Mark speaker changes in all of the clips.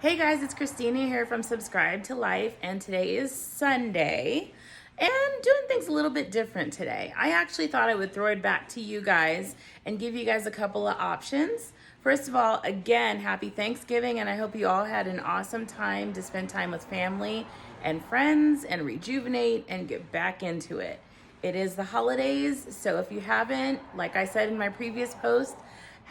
Speaker 1: Hey guys, it's Christina here from Subscribe to Life, and today is Sunday and doing things a little bit different today. I actually thought I would throw it back to you guys and give you guys a couple of options. First of all, again, happy Thanksgiving, and I hope you all had an awesome time to spend time with family and friends and rejuvenate and get back into it. It is the holidays, so if you haven't, like I said in my previous post,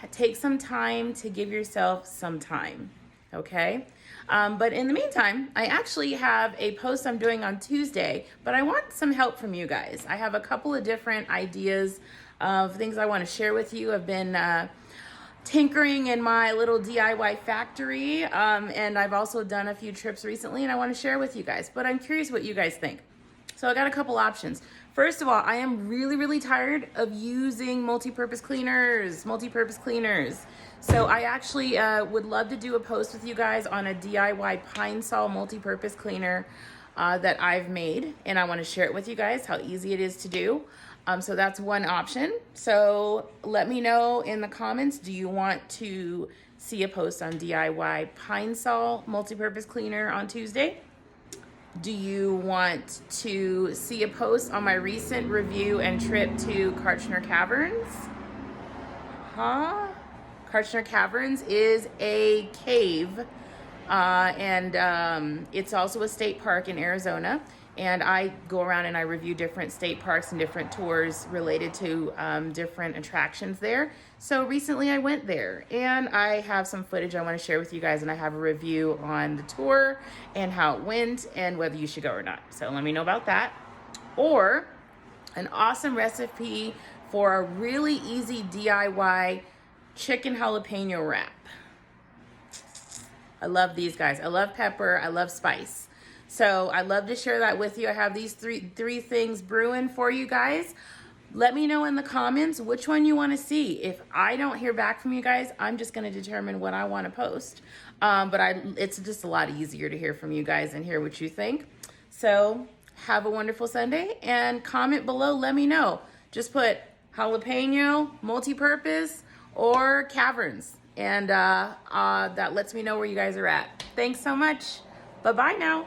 Speaker 1: take some time to give yourself some time. Okay, but in the meantime, I actually have a post I'm doing on Tuesday, but I want some help from you guys. I have a couple of different ideas of things I want to share with you. I've been tinkering in my little DIY factory, and I've also done a few trips recently, and I want to share with you guys, but I'm curious what you guys think. So I got a couple options. First of all, I am really tired of using multi-purpose cleaners. So I actually would love to do a post with you guys on a DIY Pine-Sol multi-purpose cleaner that I've made, and I want to share it with you guys, how easy it is to do. So that's one option. So let me know in the comments, do you want to see a post on DIY Pine-Sol multi-purpose cleaner on Tuesday? Do you want to see a post on my recent review and trip to Kartchner Caverns? Kartchner Caverns is a cave, and it's also a state park in Arizona. And I go around and I review different state parks and different tours related to different attractions there. So recently I went there, and I have some footage I want to share with you guys, and I have a review on the tour and how it went and whether you should go or not. So let me know about that. Or an awesome recipe for a really easy DIY chicken jalapeno wrap. I love these guys. I love pepper. I love spice. So I'd love to share that with you. I have these three things brewing for you guys. Let me know in the comments which one you want to see. If I don't hear back from you guys, I'm just going to determine what I want to post. But it's just a lot easier to hear from you guys and hear what you think. So have a wonderful Sunday, and comment below. Let me know. Just put jalapeno, multi-purpose, or caverns. And that lets me know where you guys are at. Thanks so much. Bye-bye now.